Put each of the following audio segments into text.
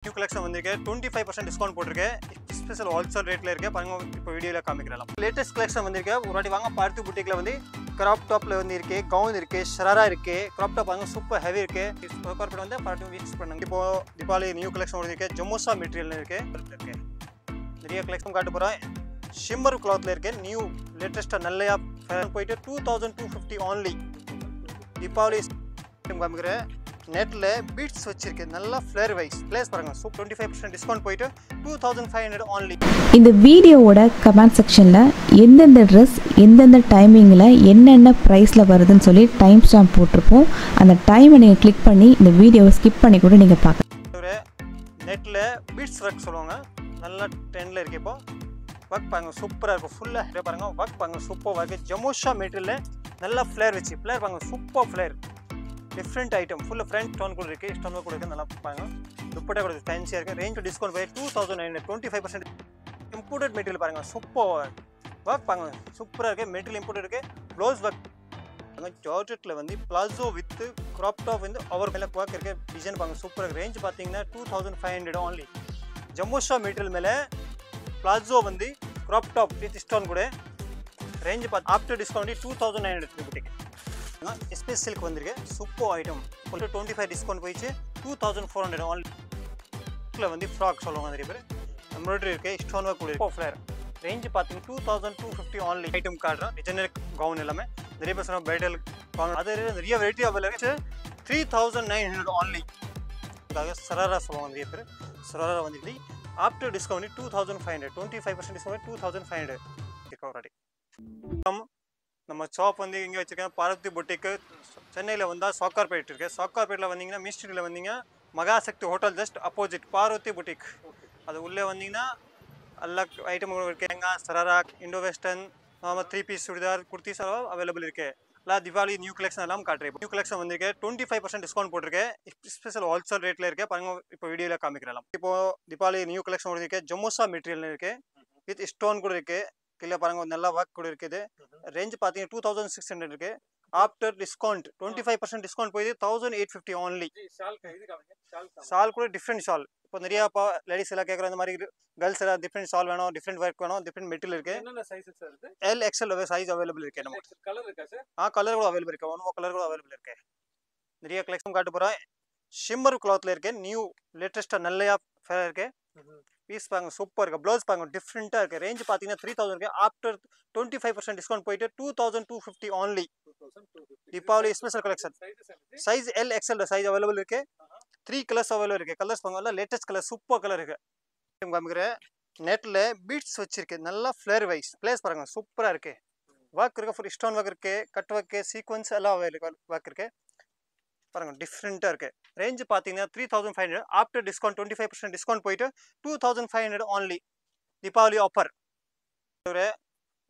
New collection வந்திருக்கு 25% discount போட்டிருக்கு special wholesale ரேட்ல இருக்கு பாருங்க இப்போ வீடியோல காமிக்கிறேன் லேட்டஸ்ட் கலெக்ஷன் வந்திருக்கு ஒரு வாட்டி வாங்க பார்த்து புட்டிக்ல வந்து கிராப் டாப்ல வந்து இருக்கு கவுன் இருக்கு ஷராரா இருக்கு கிராப் டாப் பாருங்க சூப்பர் ஹெவி இருக்கு கார்பெட் வந்து பார்த்து யூஸ் பண்ணுங்க இப்போ தீபாவளி நியூ கலெக்ஷன் வந்திருக்கு ஜமோசா மெட்டீரியல் இருக்கு நிறைய கலெக்ஷன் காட்ட போறேன் ஷிம்மர் கிளாத்ல இருக்கு நியூ லேட்டஸ்டா நல்லையா போயிட்டு 2250 only தீபாவளி காமிக்கிறேன் நெட்ல பீட்ஸ் வச்சிருக்கு நல்ல ஃப்ளேர் வைஸ் ப்ளேஸ் பாருங்க சூப் 25% டிஸ்கவுண்ட் போயிட்டு 2500 only இந்த வீடியோவோட கமெண்ட் செக்ஷன்ல எந்தெந்த ட்ரெஸ் எந்தெந்த டைமிங்ல என்னென்ன பிரைஸ்ல வருதுன்னு சொல்லி டைம் ஸ்டாம்ப் போட்டிருப்போம் அந்த டைமை நீங்க கிளிக் பண்ணி இந்த வீடியோவை ஸ்கிப் பண்ணி கூட நீங்க பார்க்கலாம் நெட்ல பீட்ஸ் ஒர்க் சொல்லுவாங்க நல்ல ட்ரெண்ட்ல இருக்கு இப்போ ஒர்க் பாருங்க சூப்பரா இருக்கும் ஃபுல்லா பாருங்க ஒர்க் பாருங்க சூப்பர் ஒர்க் ஜமோஷா மெட்டீரியல்ல நல்ல ஃப்ளேர் வச்சு ஃப்ளேர் பாருங்க சூப்பர் ஃப்ளேர் டிஃப்ரெண்ட் ஐட்டம் ஃபுல்லாக ஃப்ரண்ட் டோன் கூட இருக்குது ஸ்டோன் கூட இருக்குது நல்லா பாருங்க துப்பட்டா கூட ஃபேன்சியாக இருக்குது ரேஞ்ச் டிஸ்கவுண்ட் போய் 2900 25% இம்போர்ட்டட் மெட்டீரியல் பாருங்கள் சூப்பர் ஒர்க் பாருங்க சூப்பராக இருக்குது மெட்டீரியல் இம்போர்ட் இருக்குது ப்ளவுஸ் ஒர்க் ஜார்ஜெட்டில் வந்து பிளாசோ வித் க்ராப் டாப் வந்து ஓவர் மேலே ஒர்க் இருக்குது டிசைன் பாருங்க சூப்பராக ரேஞ்ச் பார்த்தீங்கன்னா 2500 only ஜம்மோஷா மெட்டீரியல் மேலே பிளாசோ வந்து க்ராப் டாப் வித் ஸ்டோன் கூட ரேஞ்ச் பார்த்து ஆஃப்டர் டிஸ்கவுண்ட் 2900 புட்டிக்கு ஸ்பேஸ் சில்க் வந்திருக்கு சூப்பர் ஐட்டம் 25 டிஸ்கவுண்ட் போயிடுச்சு 2400 only வந்து ஃப்ராக் சொல்லுவாங்க நிறைய பேர் எம்ப்ராய்டரி இருக்கு ஸ்டோன் ஒர்க் கூட இருக்கு ஃப்ளேர் ரேஞ்ச் பார்த்தீங்கன்னா 2250 only ஐட்டம் காட்டுறோம் டிசைனர் கவுன் எல்லாமே நிறைய பேர் சொன்ன பிரைடல் கவுன் அது நிறைய வெரைட்டி அவைலபிள் 3900 only சராரா சொல்லுவாங்க நிறைய பேர் சராரா வந்துட்டு ஆஃப்டர் டிஸ்கவுண்ட் 2500 25% டிஸ்கவுண்ட் 2500 ஆல்ரெடி நம்ம ஷாப் வந்து இங்கே வச்சுருக்கேன் பார்வதி புட்டிக்கு சென்னையில் வந்தால் சாக்கார்பேட் இருக்குது சாக்கார்பேட்டில் வந்தீங்கன்னா மிஸ்ட்ரியில் வந்தீங்க Mahashakti hotel just opposite Parvathi boutique அது உள்ளே வந்தீங்கன்னா எல்லா ஐட்டமும் இருக்குங்க sharara Indo western three piece churidar kurti எல்லாம் அவைலபிள் இருக்குது எல்லாம் தீபாவளி நியூ கலெக்ஷன் எல்லாம் காட்டுறேன் நியூ கலெக்ஷன் வந்திருக்கு 25% டிஸ்கவுண்ட் போட்டிருக்கேன் ஸ்பெஷல் ஹோல்சேல் ரேட்டில் இருக்கு பாருங்க இப்போ வீடியோவில் காமிக்கிறேன் இப்போ தீபாவளி நியூ கலெக்ஷன் வந்திருக்கு ஜமோசா மெட்டீரியல் இருக்குது வித் ஸ்டோன் கூட இருக்குது கீழே பாருங்க நல்ல ஒர்க் கூட இருக்குது ரேஞ்ச் பார்த்தீங்கன்னா 2600 இருக்கு ஆஃப்டர் டிஸ்கவுண்ட் 25% டிஸ்கவுண்ட் போய் 1850 only ஷால் கூட டிஃப்ரெண்ட் ஷால் இப்போ நிறைய லேடிஸ் எல்லாம் கேட்குற இந்த மாதிரி கேர்ள்ஸ் எல்லாம் டிஃப்ரெண்ட் ஷால் வேணும் டிஃப்ரெண்ட் ஒர்க் வேணும் டிஃப்ரெண்ட் மெட்டீரியல் இருக்கு எல் எக்ஸ்எல் சைஸ் அவைலபிள் இருக்கு நம்ம கலர் கூட அவைலபிள் இருக்கு ஒன் கலர் கூட அவைலபிள் இருக்கு நிறைய கலெக்ஷன் காட்ட போறோம் ஷிம்மர் கிளாத்ல இருக்கு நியூ லேட்டஸ்டா நல்லையா ஃபேர் இருக்கு பீஸ் பாருங்க சூப்பர் இருக்கு ப்ளவுஸ் பாருங்க டிஃப்ரெண்ட்டாக இருக்குது ரேஞ்ச் பார்த்தீங்கன்னா 3000 இருக்குது ஆஃப்டர் 25% டிஸ்கவுண்ட் போயிட்டு 2250 only Deepavali special collection size L XL size available இருக்குது 3 கலர்ஸ் அவைலபிள் இருக்குது கலர்ஸ் பாருங்க லேட்டஸ்ட் கலர் சூப்பர் கலர் இருக்குது காமிக்கிற நெட்டில் பீட்ஸ் வச்சிருக்கு நல்லா ஃப்ளேர் வைஸ் பிளேஸ் பாருங்க சூப்பராக இருக்குது ஒர்க் இருக்குது ஃபுல் ஸ்டோன் ஒர்க் இருக்குது கட் ஒர்க்கு சீக்வன்ஸ் எல்லாம் அவைலபிள் ஒர்க் இருக்குது பாருங்க டிஃப்ரெண்ட்டாக இருக்குது ரேஞ்ச் பார்த்தீங்கன்னா 3500 ஆஃப்டர் டிஸ்கவுண்ட் 25% டிஸ்கவுண்ட் போயிட்டு 2500 only தீபாவளி ஆஃபர் ஒரு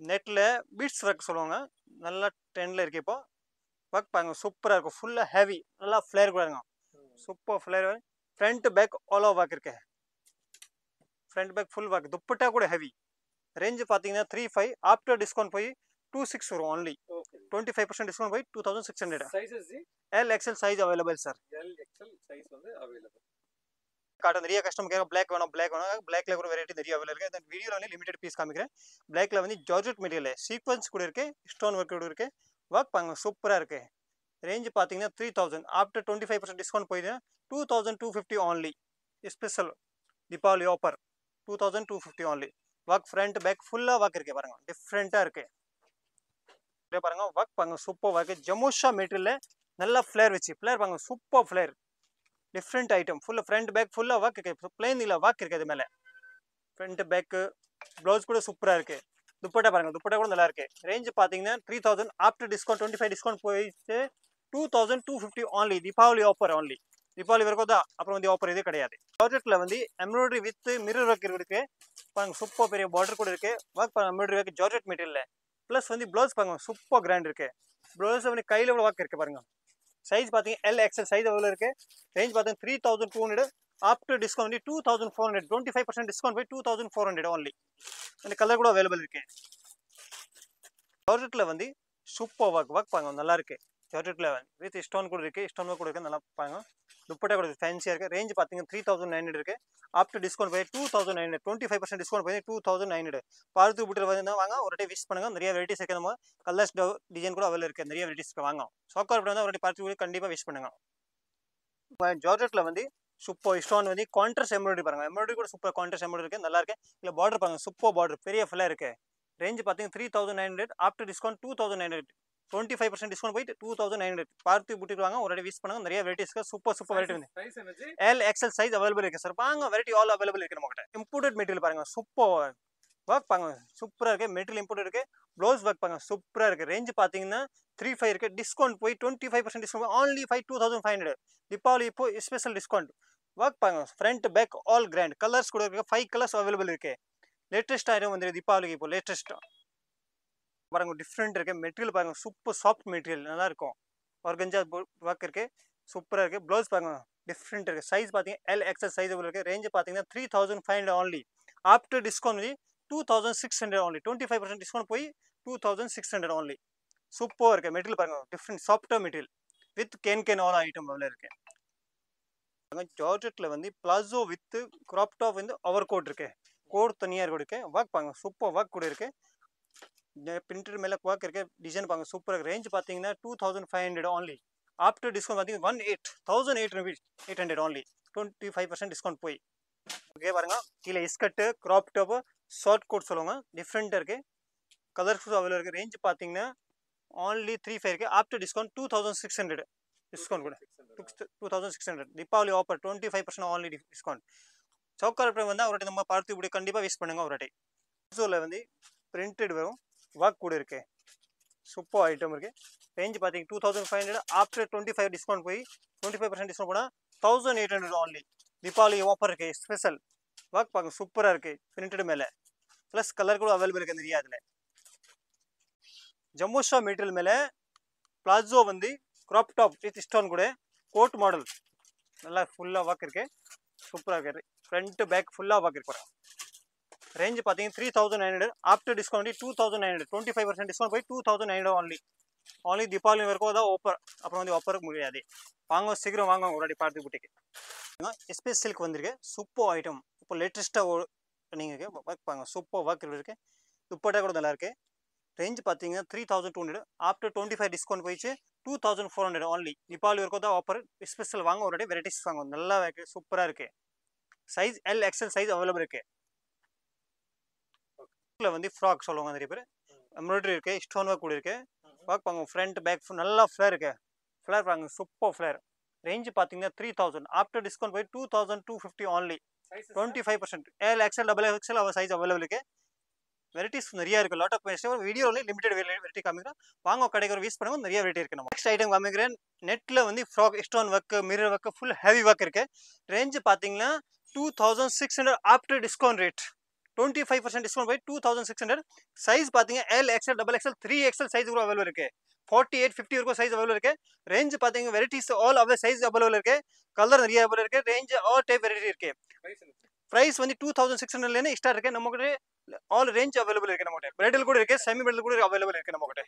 நெட்டில் பீட்ஸ் ஒர்க் சொல்லுவாங்க நல்லா ட்ரெண்டில் இருக்குது இப்போ ஒர்க் பாருங்க சூப்பராக இருக்கும் ஃபுல்லாக ஹெவி நல்லா ஃப்ளேர் கூட இருக்கும் super flare front back all over work இருக்கு front back full work dupatta கூட ஹெவி ரேஞ்ச் பார்த்தீங்கன்னா 35 ஆஃப்டர் டிஸ்கவுண்ட் போய் 26 வரும் only 25% டிஸ்கவுண்ட் போய் 2600 L XL size available sir L XL size வந்து அவைலபிள் காட்டன் நிறைய கஸ்டமர் கேட்க பிளாக் வேணும் பிளாக்ல கூட வெரைட்டி நிறைய அவைலபிள் இருக்கு அந்த வீடியோல வந்து லிமிடெட் பீஸ் காமிக்கிறேன் பிளாக்ல வந்து ஜார்ஜெட் மெட்டீரியல் சீக்வன்ஸ் கூட இருக்கு ஸ்டோன் ஒர்க் கூட இருக்கு ஒர்க் பாருங்க சூப்பரா இருக்கு ரேஞ்ச் பாத்தீங்கன்னா 3000 ஆஃப்டர் 25% டிஸ்கவுண்ட் போயிட்டு 2250 only special Deepavali offer 2250 only work front back ஃபுல்லா ஒர்க் இருக்கு பாருங்க டிஃப்ரெண்டா இருக்கு பாருங்க ஒர்க் பாருங்க சூப்பர் ஒர்க் ஜமோஷா மெட்டீரியல் நல்லா ஃப்ளேர் வச்சு ஃப்ளேர் பாருங்க சூப்பர் ஃப்ளேர் டிஃப்ரெண்ட் ஐட்டம் ஃபுல்லாக ஃப்ரண்ட் பேக் ஃபுல்லாக ஒர்க் இருக்கு பிளேன் இல்லை ஒர்க் இருக்குது அது மேலே ஃப்ரண்ட் பேக்கு ப்ளவுஸ் கூட சூப்பராக இருக்குது துப்பட்டா பாருங்க துப்பட்டா கூட நல்லா இருக்கு ரேஞ்ச் பார்த்தீங்கன்னா 3000 ஆஃப்டர் டிஸ்கவுண்ட் 25 டிஸ்கவுண்ட் போயிட்டு 2250 only Deepavali offer only Deepavali வரைக்கும் தான் அப்புறம் வந்து ஆஃபர் இதே கிடையாது ப்ராஜெக்ட்ல வந்து எம்ப்ராய்டரி வித் மிரர் ஒர்க் இருக்கு பாருங்க சூப்பர் பெரிய பார்டர் கூட இருக்கு ஒர்க் பாருங்க embroidery work georgette material plus வந்து ப்ளவுஸ் பாருங்க சூப்பர் கிராண்ட் இருக்கு ப்ளவுஸ் வந்து கையில் கூட ஒர்க் இருக்கு பாருங்க சைஸ் பார்த்தீங்கன்னா எல் எக்ஸ்எல் சைஸ் அவ்வளோ இருக்கு ரேஞ்ச் பார்த்தீங்கன்னா 3200 ஆஃப்டர் டிஸ்கவுண்ட் 2400 25% டிஸ்கவுண்ட் போய் 2400 only அந்த கலர் கூட அவைலபிள் இருக்கு ஜார்ஜெட்டில் வந்து சூப்பர் ஒர்க் பாருங்க நல்லா இருக்கு ஜார்ஜெட்டில் வித் ஸ்டோன் கூட இருக்கு ஸ்டோன் ஒர்க் கூட இருக்கு நல்லா பாருங்க துப்பட்டா கூட ஃபேன்சியாக இருக்குது. ரேஞ்ச் பார்த்தீங்கன்னா 3900 இருக்குது. ஆஃப்டர் டிஸ்கவுண்ட் போய் 2900, 25% டிஸ்கவுண்ட் போய் 2900. பார்த்து புட்டில் வந்து வாங்க ஒரு டே விசிட் பண்ணுங்க. நிறைய வெரைட்டிஸ் இருக்குது. நம்ம கலர்ஸ் டிசைன் கூட அவைலபிள் இருக்குது. நிறைய வெரைட்டிஸ் வாங்க. ஷாக்கார் வந்து ஒரு பார்த்து புட்டி கண்டிப்பாக விசிட் பண்ணுங்க. ஜார்ஜெட்டில் வந்து சூப்பர் ஸ்டோன் வந்து கான்ட்ராஸ்ட் எம்ப்ராய்டரி பாருங்க. எம்ப்ராய்டரி கூட சூப்பர் கான்ட்ராஸ்ட் எம்ப்ராய்டரி இருக்குது. நல்லா இருக்கு. இல்லை பார்டர் பாருங்க, சூப்பர் பார்டர், பெரிய ஃபுல்லாக இருக்குது. ரேஞ்ச் பார்த்தீங்கன்னா 3900. After discount 2900. 25% டிஸ்கவுண்ட் போயிட்டு 2900. பார்த்து புட்டிட்டு வாங்க ஒரு விசிட் பண்ணுங்க. நிறைய வெரைட்டிஸ் சூப்பர் வெரைட்டி வந்து எல் எக்ஸ்எல் சைஸ் அவைலபிள் இருக்குது சார். வாங்க வெரைட்டி ஆல் அவைலபிள் இருக்குது நம்மகிட்ட. இம்போர்ட்டட் மெட்டீரியல் பாருங்க, சூப்பர் ஒர்க் பாருங்க, சூப்பராக இருக்குது. மெட்டீரியல் இம்போர்ட் இருக்குது. ப்ளவுஸ் ஒர்க் பாருங்க, சூப்பராக இருக்குது. ரேஞ்ச் பார்த்தீங்கன்னா 3500 இருக்குது. டிஸ்கவுண்ட் போய் 25% டிஸ்கவுண்ட் only 2500. தீபாவளி இப்போ ஸ்பெஷல் டிஸ்கவுண்ட். ஒர்க் பாருங்க, front back all grand. Colours கூட இருக்குது. 5 கலர்ஸ் அவைலபிள் இருக்குது. லேட்டஸ்ட் ஐட்டம் வந்து தீபாவளிக்கு இப்போ லேட்டஸ்ட் பாருங்க, டிஃப்ரெண்ட் இருக்குது. மெட்டீரியல் பாருங்க, சூப்பர் சாஃப்ட் மெட்டீரியல், நல்லா இருக்கும். ஆர்கன்ஜா ஒர்க் இருக்குது, சூப்பராக இருக்குது. ப்ளவுஸ் பாருங்க டிஃப்ரெண்ட் இருக்குது. சைஸ் பார்த்தீங்கன்னா எல் எக்ஸ்எல் சைஸ் இருக்குது. ரேஞ்ச் பார்த்தீங்கன்னா 3500 only. After discount 2600 only. 25% discount போய் 2600 only. சூப்பராக இருக்குது. மெட்டீரியல் பாருங்க, டிஃப்ரெண்ட் சாஃப்டாக material with can all item அவ்வளோ இருக்குது. ஜார்ஜெட்டில் வந்து பிளாசோ வித் கிராப் டாப் வந்து ஓவர் கோட் இருக்கு. கோட் தனியாக இருக்கு. ஒர்க் பாருங்க, சூப்பர் ஒர்க் கூட இருக்கு. பிரிண்டட் மேலே ஒர்க் இருக்கு. டிசைன் பாருங்க, சூப்பராக. ரேஞ்ச் பார்த்தீங்கன்னா 2500 only. ஆஃப்டர் டிஸ்கவுண்ட் பார்த்தீங்கன்னா 18,800 only. 25% டிஸ்கவுண்ட் போய் ஓகே பாருங்க. கீழே இஸ்கட்டு கிராப் டாப் ஷார்ட் கோட் சொல்லுவாங்க, டிஃப்ரெண்ட்டாக இருக்குது. கலர்ஸ் அவைலபிள் இருக்குது. ரேஞ்ச் பார்த்தீங்கன்னா only 3500 இருக்குது. ஆஃப்டர் டிஸ்கவுண்ட் 2600 டிஸ்கவுண்ட் கூட 2600. Deepavali offer 25% only discount. Sowcar வந்து அவர்கிட்ட நம்ம பார்த்து இப்படி கண்டிப்பாக விசிட் பண்ணுங்க ஒரு டே. ஸோவில் வந்து பிரிண்டட் வரும், ஒர்க் கூட இருக்குது. சூப்பர் ஐட்டம் இருக்குது. ரேஞ்ச் பார்த்தீங்கன்னா 2500. ஆஃப்டர் 25 டிஸ்கவுண்ட் போய் 25% டிஸ்கவுண்ட் போனால் 1800 only. தீபாவளி ஆஃபர் இருக்குது ஸ்பெஷல். ஒர்க் பார்க்க சூப்பராக இருக்குது. பிரிண்டட் மேலே ப்ளஸ் கலர் கூட அவைலபிள் இருக்குது நிறையா. அதில் ஜம்மோஷா மெட்டீரியல் மேலே பிளாசோ வந்து கிராப் டாப் வித் ஸ்டோன் கூட கோட் மாடல் நல்லா ஃபுல்லாக ஒர்க் இருக்குது. சூப்பராக இருக்குது. ஃப்ரண்ட் பேக் ஃபுல்லாக ஒர்க் இருக்கு. ரேஞ்ச் பார்த்தீங்கன்னா 3900. After discount 2900. 25% டிஸ்கவுண்ட் போய் 2900 only. தீபாவளி வரைக்கும் அதான் ஆஃபர். அப்புறம் வந்து ஆஃபர் முடியாது. வாங்க சீக்கிரம் வாங்க ஒரு பார்த்து புட்டிக்கு. எஸ்பெஸ் சில்க் வந்திருக்கு. Super item. இப்போ லேட்டஸ்ட்டாக நீங்கள் ஒர்க் பாருங்க, சூப்பர் ஒர்க் இருக்குது. துப்பட்டா கூட நல்லா இருக்குது. ரேஞ்ச் பார்த்தீங்கன்னா 3200. ஆஃப்டர் 25 டிஸ்கவுண்ட் போயிடுச்சு 2400 only. தீபாவளி வரைக்கும் தான் ஆஃபர் ஸ்பெஷல். வாங்க ஒரு வெரைட்டிஸ் வாங்க, நல்லா இருக்குது, சூப்பராக இருக்குது. Size L XL size available இருக்குது. வந்து ஃப்ராக் சொல்லுவாங்க நிறைய பேர். எம்ப்ராய்டரி இருக்குது, ஸ்டோன் ஒர்க் கூட இருக்குது. ஒர்க் பாருங்க, ஃப்ரண்ட் பேக் நல்லா ஃப்ளேர் இருக்குது. ஃப்ளேர் பாருங்க, சூப்பர் ஃப்ளேர். ரேஞ்ச் பார்த்தீங்கன்னா 3000. ஆஃப்டர் டிஸ்கவுண்ட் போய் 2250 only. 25%. L XL double XL our size available இருக்குது. வெரைட்டிஸ் நிறைய இருக்குது. லாட் ஆஃப் வீடியோவில் லிமிடெட் வெரைட்டி காமிக்கிறேன். வாங்க கடைக்கு ஒரு வீஸ் பண்ணுங்க, நிறைய வெரைட்டி இருக்குது. நம்ம நெக்ஸ்ட் ஐட்டம் காமிக்கிறேன். நெட்டில் வந்து frock stone work, mirror work, full heavy work இருக்குது. ரேஞ்ச் பார்த்தீங்கன்னா 2600. ஆஃப்டர் டிஸ்கவுண்ட் ரேட் 25% டிஸ்கவுண்ட் போய் 2600. சைஸ் பார்த்தீங்கன்னா L XL double XL 3XL size கூட அவைலபிள் இருக்குது. 48, 50 வரைக்கும் சைஸ் அவைலபிள் இருக்குது. ரேஞ்ச் பார்த்தீங்கன்னா varieties all available size available இருக்குது. கலர் நிறைய அவைலபிள் இருக்குது. ரேஞ்ச் ஆல் டைப் வெரைட்டி இருக்குது. ப்ரைஸ் வந்து 2600 ஸ்டார்ட் இருக்குது. நம்மகிட்ட ஆல் ரேஞ்ச் அவைலபிள் இருக்குது. நம்மகிட்ட பிரைடல் கூட இருக்குது, செமி பிரைடல் கூட அவைலபிள் இருக்குது நம்மகிட்ட.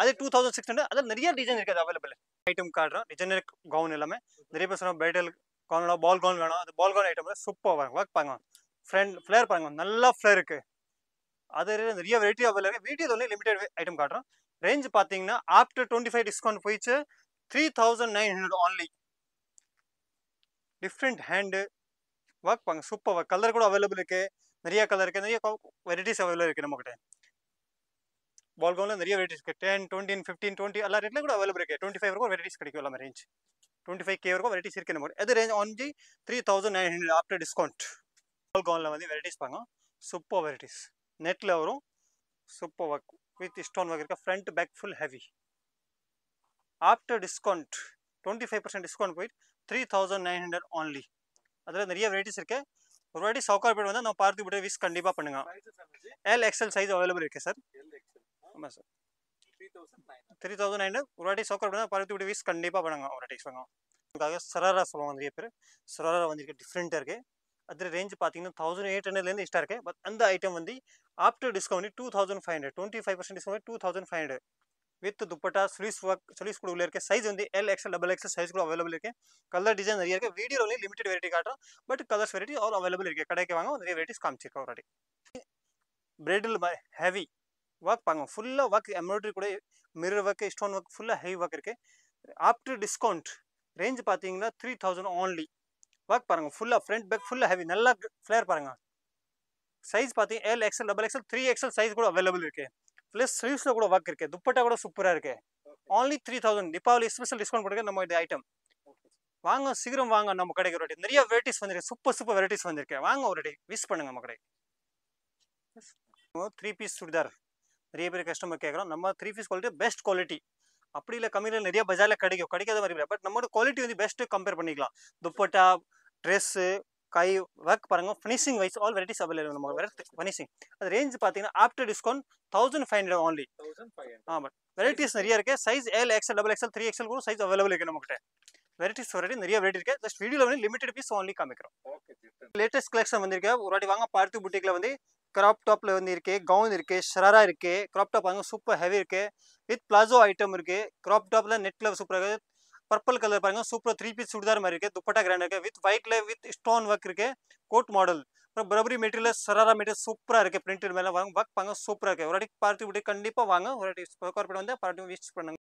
அது 2600. அது நிறைய டிசைன் இருக்குது அவைலபிள். ஐட்டம் காட்டுறோம். டிசைனர் கவுன் எல்லாமே நிறைய பேர் சொன்னால் பிரைடல் கவுன், பால் கவுன் வேணும். அது ball gown item super work பாருங்க. ஃப்ரண்ட் ஃப்ளேர் பாருங்க, நல்லா ஃப்ளேர் இருக்குது. அது நிறைய வெரைட்டி அவைலபிள் இருக்குது. வீடியோவில் வந்து லிமிடெட் ஐட்டம் காட்டுறோம். ரேஞ்ச் பார்த்தீங்கன்னா ஆஃப்டர் 25 டிஸ்கவுண்ட் போயிடுச்சு 3900 only. டிஃப்ரெண்ட் ஹேண்டு ஒர்க் பாருங்க, சூப்பர் ஒர்க். கலர் கூட அவைலபிள் இருக்குது. நிறைய கலர் இருக்குது. நிறைய வெரைட்டிஸ் அவைலபிள் இருக்குது நம்மகிட்ட. பால் கவுனில் நிறைய வெரைட்டிஸ் இருக்குது. 10, 20, 15, 20 எல்லா ரேட்டில் கூட அவைலபிள் இருக்குது. 25 வரைக்கும் வெரைட்டிஸ் கிடைக்கும். எல்லாமே ரேஞ்ச் 25K வரைக்கும் வெரைட்டிஸ் இருக்குது நம்ம. அது range only 3900 after discount. Ball கவுனில் வந்து வெரைட்டிஸ் பாருங்க, சூப்பர் வெரைட்டிஸ். நெட்டில் வரும், super work with stone work இருக்குது. Front back full heavy. After discount 25% discount போயிட்டு 3900 only. அதில் நிறைய வெரைட்டிஸ் இருக்குது. ஒரு வாட்டி சவுக்கார் பேட் வந்து நம்ம பார்த்து விட்டு விஸ் கண்டிப்பாக பண்ணுங்க. எல் எக்ஸ்எல் சைஸ் அவைலபிள் இருக்குது சார். ஆமாம் சார், 3900. ஒரு வாட்டி சவுக்கார் பேட் பார்த்து விட்டு விஸ் கண்டிப்பாக பண்ணுங்க. ஒரு வாட்டி வாங்க. அதுக்காக சராரா சொல்லுவாங்க நிறைய பேர். சராரா வந்துருக்கு, டிஃப்ரெண்ட்டாக இருக்குது. அதில் ரேஞ்ச் பார்த்தீங்கன்னா 1800 ஸ்டார்ட் இருக்குது. பட் அந்த ஐட்டம் வந்து after discount 2500. 25% discount 2500. With dupatta sleeves கூட உள்ள இருக்கு. சைஸ் வந்து L XL double XL size கூட அவைலபிள் இருக்கு. கலர் டிசைன் நிறைய இருக்கு. வீடியோல வந்து லிமிடெட் வெரைட்டி காட்டுறோம். But colours variety all available இருக்கு. கடைக்கு வாங்க நிறைய வெரைட்டிஸ் காமிச்சிருக்கோம் ஆல்ரெடி. பிரைடல் ஹெவி ஒர்க் பாருங்க, ஃபுல்லா ஒர்க் எம்ப்ராய்டரி கூட மிரர் ஒர்க் ஸ்டோன் ஒர்க் ஃபுல்லா ஹெவி ஒர்க் இருக்கு. ஆஃப்டர் டிஸ்கவுண்ட் ரேஞ்ச் பார்த்தீங்கன்னா 3000 only. ஒர்க் பாருங்க ஃபுல்லா ஃப்ரண்ட் பேக் ஃபுல்லா ஹெவி நல்லா ஃப்ளேர் பாருங்க. சைஸ் பார்த்தீங்க L XL double XL 3XL size கூட அவைலபிள் இருக்கு. ப்ளஸ் ஸ்லீவ்ஸ்ல கூட ஒர்க் இருக்கு. துப்பட்டா கூட சூப்பரா இருக்கு. only 3000 தீபாவளி ஸ்பெஷல் டிஸ்கவுண்ட் போட்டுருக்கு நம்ம இந்த ஐட்டம். வாங்க சீக்கிரம் வாங்க நம்ம கடைக்கு ஒரு வாட்டி. நிறைய வெரைட்டிஸ் வந்திருக்கு. சூப்பர் வெரைட்டிஸ் வந்திருக்கு. வாங்க ஒரு வாட்டி விசிட் பண்ணுங்க நம்ம கடைக்கு. 3 பீஸ் சுடிதார் நிறைய பேர் கஸ்டமர் கேட்குறோம். நம்ம 3 பீஸ் குவாலிட்டி பெஸ்ட் குவாலிட்டி. அப்படி இல்லை கம்மியில் நிறைய பஜாரில் கிடைக்காத மாதிரி இல்லை. பட் நம்மளோட குவாலிட்டி வந்து பெஸ்ட்டு கம்பேர் பண்ணிக்கலாம். துப்பட்டா ட்ரெஸ்ஸு கை ஒர்க் பாருங்க, finishing wise all varieties available. நம்ம ஃபினிஷிங் அது ரேஞ்ச் பார்த்தீங்கன்னா ஆஃப்டர் டிஸ்கவுண்ட் 1500 only. ஆமாம் வெரைட்டிஸ் நிறைய இருக்கு. Size L XL double XL 3XL கூட சைஸ் அவைலபிள் இருக்கு நம்மகிட்ட. வெரைட்டிஸ் நிறைய வெரைட்டி இருக்கு. ஜஸ்ட் வீடியோவில் வந்து லிமிடெட் பீஸ் only காமிக்கிறோம். லேட்டஸ்ட் கலெக்ஷன் வந்திருக்கு. ஒரு வாட்டி வாங்க பார்த்து புட்டிக்கில் வந்து கிராப் டாப்ல வந்து இருக்கு, கவுன் இருக்கு, ஷராரா இருக்கு. கிராப் டாப் பாருங்க சூப்பர் ஹெவி இருக்கு. வித் பிளாசோ ஐட்டம் இருக்கு. கிராப் டாப்ல நெட்ல சூப்பராக இருக்கு. பர்பிள் கலர் பாருங்க சூப்பர் 3 பீஸ் சுடிதார் மாதிரி இருக்கு. துப்பட்டா கிராண்ட் இருக்கு. வித் ஒயிட்ல வித் ஸ்டோன் ஒர்க் இருக்கு. கோட் மாடல் அப்புறம் பரபரி மெட்டீரியல் ஷராரா மெட்டீரியல் சூப்பரா இருக்கு. பிரிண்டட் மேல வாங்க ஒர்க் பாருங்க சூப்பரா இருக்கு. ஒரு வாட்டி பார்த்து புட்டி கண்டிப்பா வாங்க. ஒரு வாட்டி வந்து பார்த்து விசிட் பண்ணுங்க.